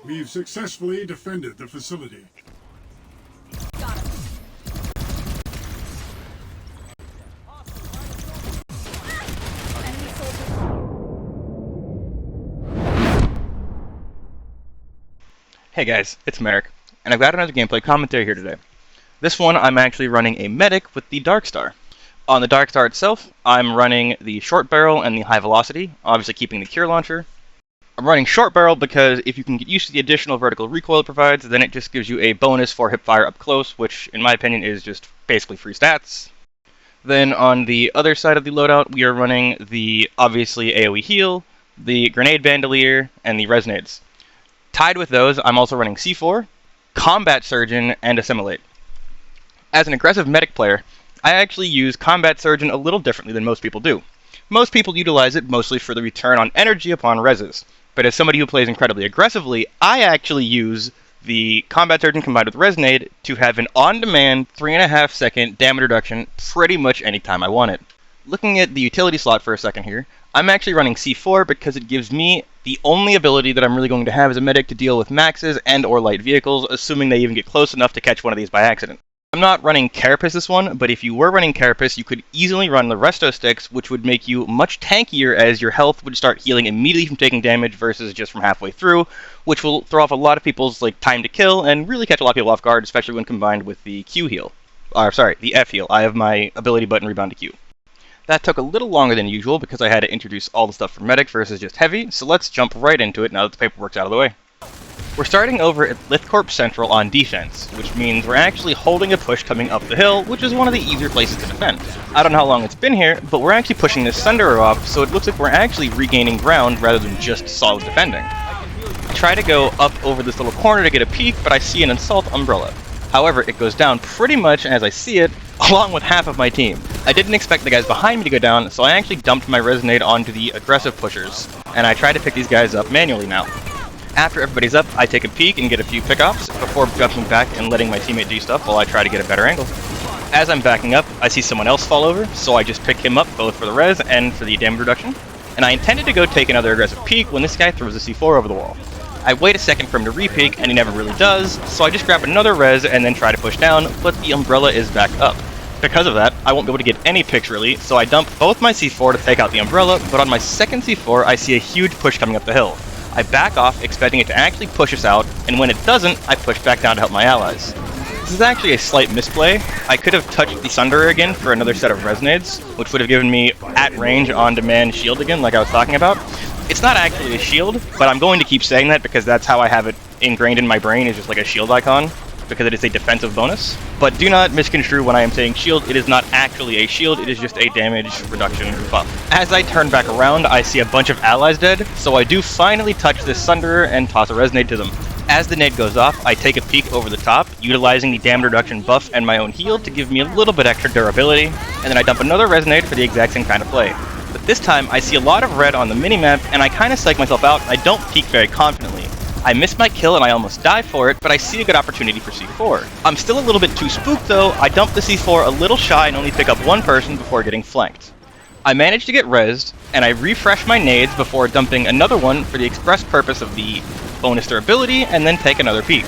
We've successfully defended the facility. Hey guys, it's Merrick, and I've got another gameplay commentary here today. This one, I'm actually running a medic with the Darkstar. On the Darkstar itself, I'm running the short barrel and the high velocity, obviously keeping the cure launcher. I'm running short barrel because if you can get used to the additional vertical recoil it provides, then it just gives you a bonus for hip fire up close, which in my opinion is just basically free stats. Then on the other side of the loadout, we are running the obviously AoE heal, the grenade bandolier, and the resonades. Tied with those, I'm also running C4, Combat Surgeon, and Assimilate. As an aggressive medic player, I actually use Combat Surgeon a little differently than most people do. Most people utilize it mostly for the return on energy upon reses, but as somebody who plays incredibly aggressively, I actually use the Combat Surgeon combined with Resonade to have an on-demand 3.5 second damage reduction pretty much anytime I want it. Looking at the utility slot for a second here, I'm actually running C4 because it gives me the only ability that I'm really going to have as a medic to deal with maxes and or light vehicles, assuming they even get close enough to catch one of these by accident. I'm not running Carapace this one, but if you were running Carapace, you could easily run the Resto Sticks, which would make you much tankier as your health would start healing immediately from taking damage versus just from halfway through, which will throw off a lot of people's time to kill and really catch a lot of people off guard, especially when combined with the Q heal. The F heal. I have my ability button rebound to Q. That took a little longer than usual because I had to introduce all the stuff for medic versus just heavy, so let's jump right into it now that the paperwork's out of the way. We're starting over at Lithcorp Central on defense, which means we're actually holding a push coming up the hill, which is one of the easier places to defend. I don't know how long it's been here, but we're actually pushing this Sunderer off, so it looks like we're actually regaining ground rather than just solid defending. I try to go up over this little corner to get a peek, but I see an assault umbrella. However, it goes down pretty much as I see it, along with half of my team. I didn't expect the guys behind me to go down, so I actually dumped my Resonade onto the aggressive pushers, and I try to pick these guys up manually now. After everybody's up, I take a peek and get a few pickoffs before jumping back and letting my teammate do stuff while I try to get a better angle. As I'm backing up, I see someone else fall over, so I just pick him up both for the res and for the damage reduction, and I intended to go take another aggressive peek when this guy throws a C4 over the wall. I wait a second for him to re-peek, and he never really does, so I just grab another res and then try to push down, but the umbrella is back up. Because of that, I won't be able to get any picks really, so I dump both my C4 to take out the umbrella, but on my second C4 I see a huge push coming up the hill. I back off, expecting it to actually push us out, and when it doesn't, I push back down to help my allies. This is actually a slight misplay. I could have touched the Sunderer again for another set of Resonades, which would have given me at range on-demand shield again, like I was talking about. It's not actually a shield, but I'm going to keep saying that because that's how I have it ingrained in my brain, is just like a shield icon, because it is a defensive bonus. But do not misconstrue when I am saying shield, it is not actually a shield, it is just a damage reduction buff. As I turn back around, I see a bunch of allies dead, so I do finally touch this Sunderer and toss a Resonade to them. As the nade goes off, I take a peek over the top, utilizing the damage reduction buff and my own heal to give me a little bit extra durability, and then I dump another Resonade for the exact same kind of play. But this time, I see a lot of red on the minimap, and I kind of psych myself out, and I don't peek very confidently. I miss my kill and I almost die for it, but I see a good opportunity for C4. I'm still a little bit too spooked though. I dump the C4 a little shy and only pick up one person before getting flanked. I manage to get rezzed, and I refresh my nades before dumping another one for the express purpose of the bonus durability, and then take another peek.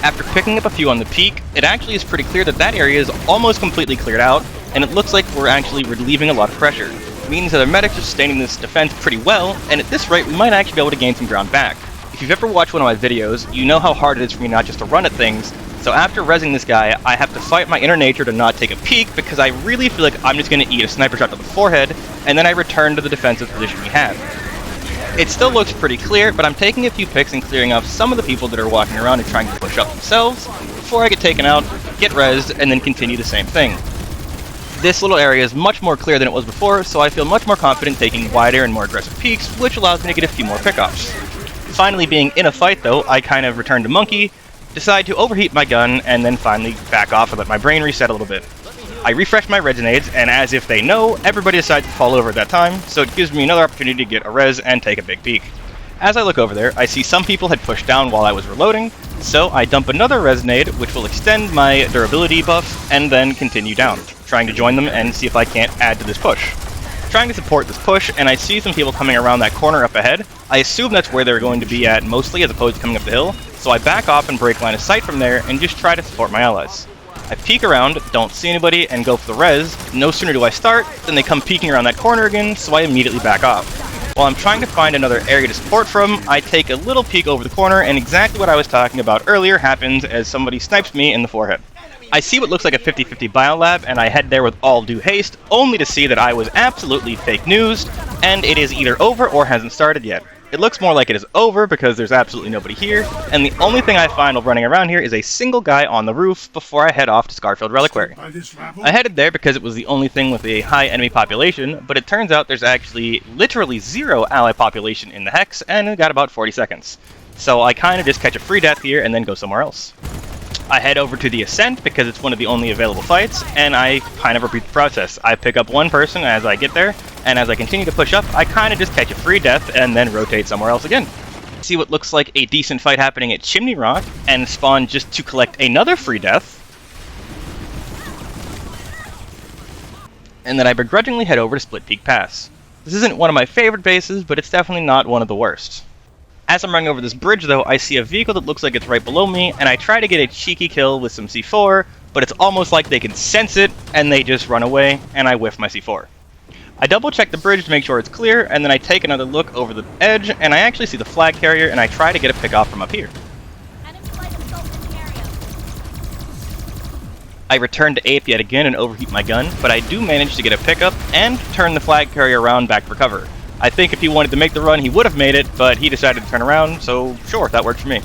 After picking up a few on the peak, it actually is pretty clear that that area is almost completely cleared out, and it looks like we're actually relieving a lot of pressure. It means that our medics are sustaining this defense pretty well, and at this rate we might actually be able to gain some ground back. If you've ever watched one of my videos, you know how hard it is for me not just to run at things, so after rezzing this guy, I have to fight my inner nature to not take a peek because I really feel like I'm just going to eat a sniper shot to the forehead, and then I return to the defensive position we have. It still looks pretty clear, but I'm taking a few picks and clearing off some of the people that are walking around and trying to push up themselves before I get taken out, get rezzed, and then continue the same thing. This little area is much more clear than it was before, so I feel much more confident taking wider and more aggressive peeks, which allows me to get a few more pickoffs. Finally being in a fight though, I kind of return to Monkey, decide to overheat my gun, and then finally back off and let my brain reset a little bit. I refresh my resonades, and as if they know, everybody decides to fall over at that time, so it gives me another opportunity to get a res and take a big peek. As I look over there, I see some people had pushed down while I was reloading, so I dump another resonade, which will extend my durability buff, and then continue down, trying to join them and see if I can't add to this push. trying to support this push, and I see some people coming around that corner up ahead. I assume that's where they're going to be at mostly, as opposed to coming up the hill, so I back off and break line of sight from there and just try to support my allies. I peek around, don't see anybody, and go for the res. No sooner do I start than they come peeking around that corner again, so I immediately back off. While I'm trying to find another area to support from, I take a little peek over the corner, and exactly what I was talking about earlier happens as somebody snipes me in the forehead. I see what looks like a 50-50 biolab, and I head there with all due haste, only to see that I was absolutely fake news, and it is either over or hasn't started yet. It looks more like it is over because there's absolutely nobody here, and the only thing I find while running around here is a single guy on the roof before I head off to Scarfield Reliquary. I headed there because it was the only thing with a high enemy population, but it turns out there's actually literally 0 ally population in the Hex, and it got about 40 seconds. So I kind of just catch a free death here and then go somewhere else. I head over to the Ascent because it's one of the only available fights, and I kind of repeat the process. I pick up one person as I get there, and as I continue to push up, I kind of just catch a free death and then rotate somewhere else again. See what looks like a decent fight happening at Chimney Rock, and spawn just to collect another free death. And then I begrudgingly head over to Split Peak Pass. This isn't one of my favorite bases, but it's definitely not one of the worst. As I'm running over this bridge though, I see a vehicle that looks like it's right below me, and I try to get a cheeky kill with some C4, but it's almost like they can sense it, and they just run away, and I whiff my C4. I double check the bridge to make sure it's clear, and then I take another look over the edge, and I actually see the flag carrier, and I try to get a pick off from up here. I return to Ape yet again and overheat my gun, but I do manage to get a pickup, and turn the flag carrier around back for cover. I think if he wanted to make the run, he would have made it, but he decided to turn around, so sure, that worked for me.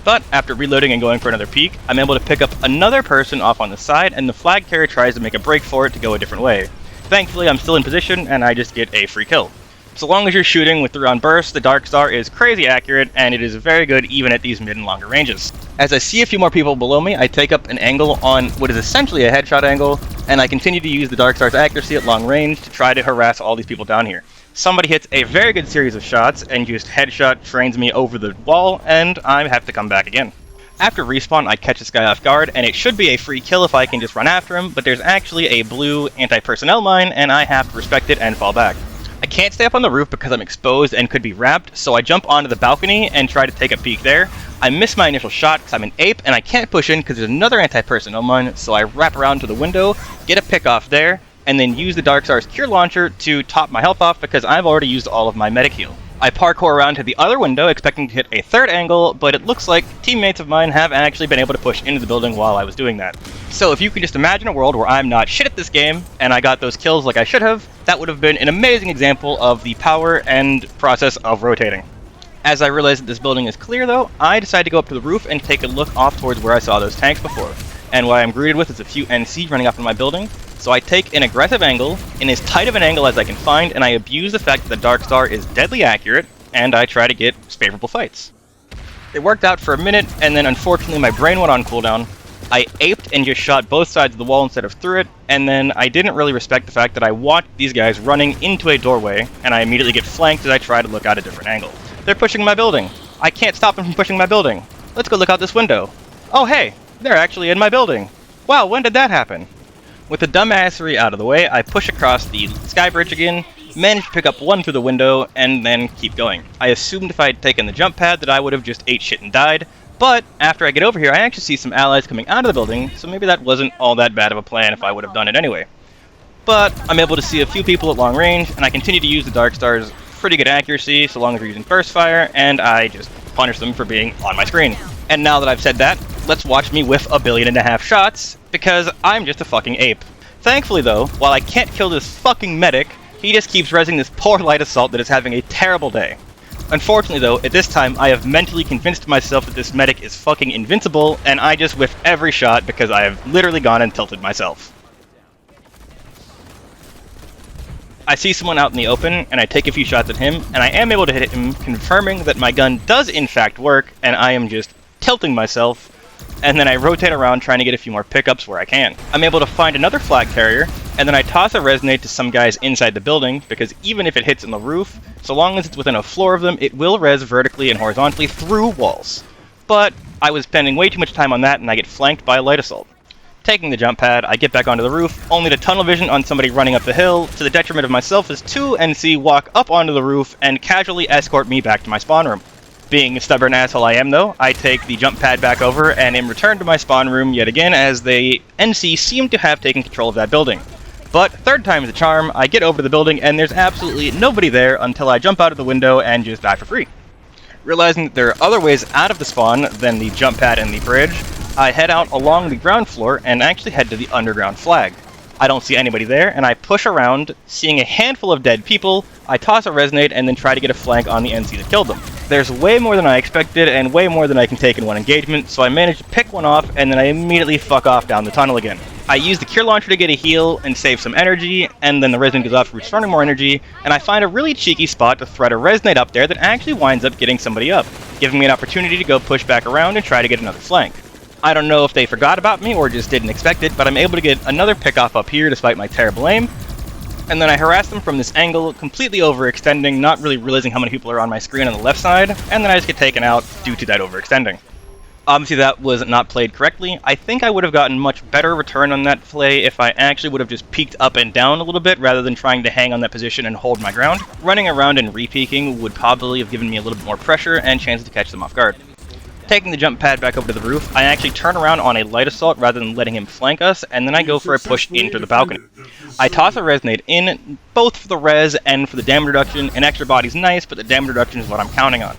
But after reloading and going for another peek, I'm able to pick up another person off on the side, and the flag carrier tries to make a break for it to go a different way. Thankfully, I'm still in position, and I just get a free kill. So long as you're shooting with 3-round bursts, the Darkstar is crazy accurate, and it is very good even at these mid and longer ranges. As I see a few more people below me, I take up an angle on what is essentially a headshot angle, and I continue to use the Darkstar's accuracy at long range to try to harass all these people down here. Somebody hits a very good series of shots, and just headshot trains me over the wall, and I have to come back again. After respawn, I catch this guy off guard, and it should be a free kill if I can just run after him, but there's actually a blue anti-personnel mine, and I have to respect it and fall back. I can't stay up on the roof because I'm exposed and could be wrapped, so I jump onto the balcony and try to take a peek there. I miss my initial shot because I'm an ape, and I can't push in because there's another anti-personnel mine, so I wrap around to the window, get a pick off there, and then use the Darkstar's Cure Launcher to top my health off because I've already used all of my medic heal. I parkour around to the other window expecting to hit a third angle, but it looks like teammates of mine have actually been able to push into the building while I was doing that. So if you can just imagine a world where I'm not shit at this game, and I got those kills like I should have, that would have been an amazing example of the power and process of rotating. As I realize that this building is clear though, I decide to go up to the roof and take a look off towards where I saw those tanks before. And what I'm greeted with is a few NC running up in my building, so I take an aggressive angle, in as tight of an angle as I can find, and I abuse the fact that the Darkstar is deadly accurate, and I try to get favorable fights. It worked out for a minute, and then unfortunately my brain went on cooldown. I aped and just shot both sides of the wall instead of through it, and then I didn't really respect the fact that I watched these guys running into a doorway, and I immediately get flanked as I try to look out a different angle. They're pushing my building. I can't stop them from pushing my building. Let's go look out this window. Oh hey, they're actually in my building. Wow, when did that happen? With the dumbassery out of the way, I push across the sky bridge again, manage to pick up one through the window, and then keep going. I assumed if I had taken the jump pad that I would have just ate shit and died, but after I get over here I actually see some allies coming out of the building, so maybe that wasn't all that bad of a plan if I would have done it anyway. But I'm able to see a few people at long range, and I continue to use the Darkstar's pretty good accuracy so long as we're using burst fire, and I just punish them for being on my screen. And now that I've said that, let's watch me whiff 1.5 billion shots, because I'm just a fucking ape. Thankfully though, while I can't kill this fucking medic, he just keeps rezzing this poor light assault that is having a terrible day. Unfortunately though, at this time I have mentally convinced myself that this medic is fucking invincible, and I just whiff every shot because I have literally gone and tilted myself. I see someone out in the open, and I take a few shots at him, and I am able to hit him, confirming that my gun does in fact work, and I am just tilting myself, and then I rotate around trying to get a few more pickups where I can. I'm able to find another flag carrier, and then I toss a resonate to some guys inside the building, because even if it hits on the roof, so long as it's within a floor of them, it will res vertically and horizontally through walls. But I was spending way too much time on that, and I get flanked by a light assault. Taking the jump pad, I get back onto the roof, only to tunnel vision on somebody running up the hill, to the detriment of myself as two NC walk up onto the roof and casually escort me back to my spawn room. Being a stubborn asshole I am though, I take the jump pad back over and am returned to my spawn room yet again as the NC seem to have taken control of that building. But third time's the charm, I get over to the building and there's absolutely nobody there until I jump out of the window and just die for free. Realizing that there are other ways out of the spawn than the jump pad and the bridge, I head out along the ground floor and actually head to the underground flag. I don't see anybody there, and I push around, seeing a handful of dead people, I toss a resonate and then try to get a flank on the NC that killed them. There's way more than I expected, and way more than I can take in one engagement, so I manage to pick one off, and then I immediately fuck off down the tunnel again. I use the cure launcher to get a heal and save some energy, and then the resonate goes off restoring more energy, and I find a really cheeky spot to thread a resonate up there that actually winds up getting somebody up, giving me an opportunity to go push back around and try to get another flank. I don't know if they forgot about me or just didn't expect it, but I'm able to get another pickoff up here despite my terrible aim. And then I harass them from this angle, completely overextending, not really realizing how many people are on my screen on the left side, and then I just get taken out due to that overextending. Obviously that was not played correctly. I think I would have gotten much better return on that play if I actually would have just peeked up and down a little bit rather than trying to hang on that position and hold my ground. Running around and re-peeking would probably have given me a little bit more pressure and chance to catch them off guard. Taking the jump pad back over to the roof, I actually turn around on a light assault rather than letting him flank us, and then I go for a push into the balcony. I toss a resonate in, both for the res and for the damage reduction. An extra body's nice, but the damage reduction is what I'm counting on.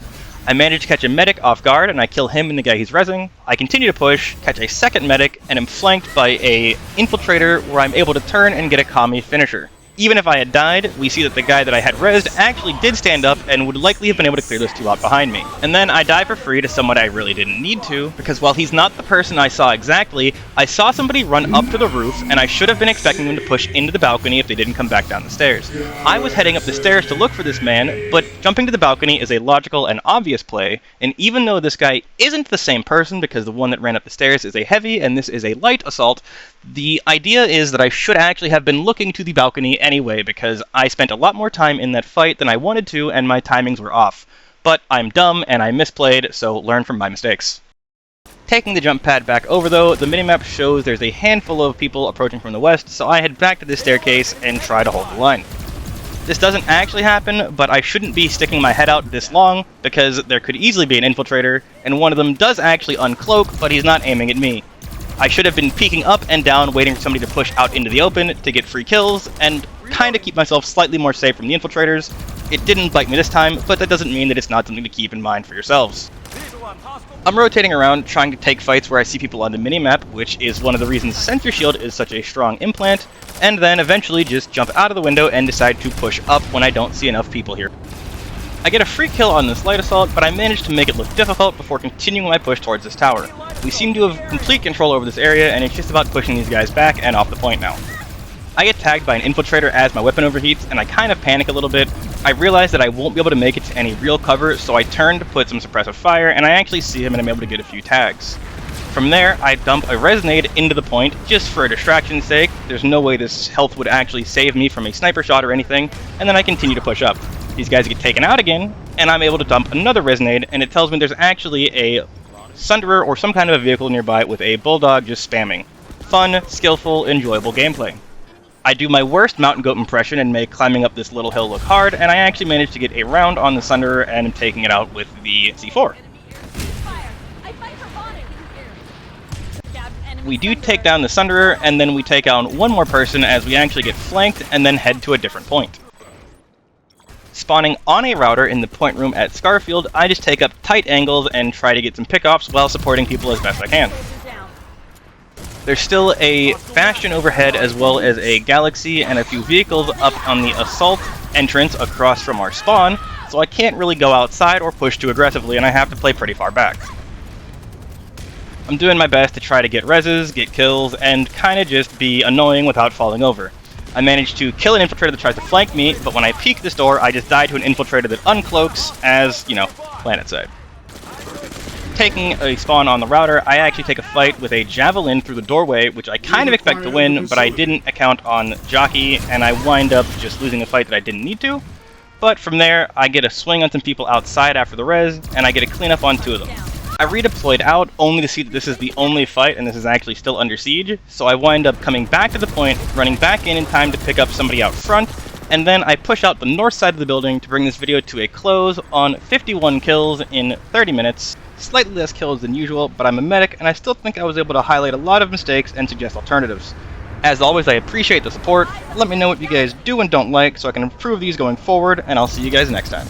I manage to catch a medic off guard, and I kill him and the guy he's rezzing. I continue to push, catch a second medic, and am flanked by a infiltrator where I'm able to turn and get a commie finisher. Even if I had died, we see that the guy that I had rezzed actually did stand up and would likely have been able to clear those two out behind me. And then I die for free to someone I really didn't need to, because while he's not the person I saw exactly, I saw somebody run up to the roof, and I should have been expecting them to push into the balcony if they didn't come back down the stairs. I was heading up the stairs to look for this man, but jumping to the balcony is a logical and obvious play, and even though this guy isn't the same person because the one that ran up the stairs is a heavy and this is a light assault, the idea is that I should actually have been looking to the balcony anyway because I spent a lot more time in that fight than I wanted to and my timings were off. But I'm dumb and I misplayed, so learn from my mistakes. Taking the jump pad back over though, the minimap shows there's a handful of people approaching from the west, so I head back to this staircase and try to hold the line. This doesn't actually happen, but I shouldn't be sticking my head out this long because there could easily be an infiltrator, and one of them does actually uncloak, but he's not aiming at me. I should have been peeking up and down waiting for somebody to push out into the open to get free kills and kind of keep myself slightly more safe from the infiltrators. It didn't bite me this time, but that doesn't mean that it's not something to keep in mind for yourselves. I'm rotating around trying to take fights where I see people on the minimap, which is one of the reasons Sensor Shield is such a strong implant, and then eventually just jump out of the window and decide to push up when I don't see enough people here. I get a free kill on this light assault, but I manage to make it look difficult before continuing my push towards this tower. We seem to have complete control over this area, and it's just about pushing these guys back and off the point now. I get tagged by an infiltrator as my weapon overheats, and I kind of panic a little bit. I realize that I won't be able to make it to any real cover, so I turn to put some suppressive fire, and I actually see him and I'm able to get a few tags. From there, I dump a resonate into the point, just for a distraction's sake. There's no way this health would actually save me from a sniper shot or anything, and then I continue to push up. These guys get taken out again, and I'm able to dump another resonate, and it tells me there's actually a Sunderer or some kind of a vehicle nearby with a bulldog just spamming. Fun, skillful, enjoyable gameplay. I do my worst mountain goat impression and make climbing up this little hill look hard, and I actually managed to get a round on the Sunderer and am taking it out with the C4. We do take down the Sunderer, and then we take out one more person as we actually get flanked and then head to a different point. Spawning on a router in the point room at Scarfield, I just take up tight angles and try to get some pickoffs while supporting people as best I can. There's still a bastion overhead as well as a galaxy and a few vehicles up on the assault entrance across from our spawn, so I can't really go outside or push too aggressively and I have to play pretty far back. I'm doing my best to try to get reses, get kills, and kinda just be annoying without falling over. I managed to kill an infiltrator that tries to flank me, but when I peek this door, I just die to an infiltrator that uncloaks as, you know, Planetside. Taking a spawn on the router, I actually take a fight with a javelin through the doorway, which I kind of expect to win, but I didn't account on Jockey, and I wind up just losing a fight that I didn't need to. But from there, I get a swing on some people outside after the res, and I get a cleanup on two of them. I redeployed out only to see that this is the only fight and this is actually still under siege, so I wind up coming back to the point, running back in time to pick up somebody out front, and then I push out the north side of the building to bring this video to a close on 51 kills in 30 minutes. Slightly less kills than usual, but I'm a medic and I still think I was able to highlight a lot of mistakes and suggest alternatives. As always, I appreciate the support. Let me know what you guys do and don't like so I can improve these going forward, and I'll see you guys next time.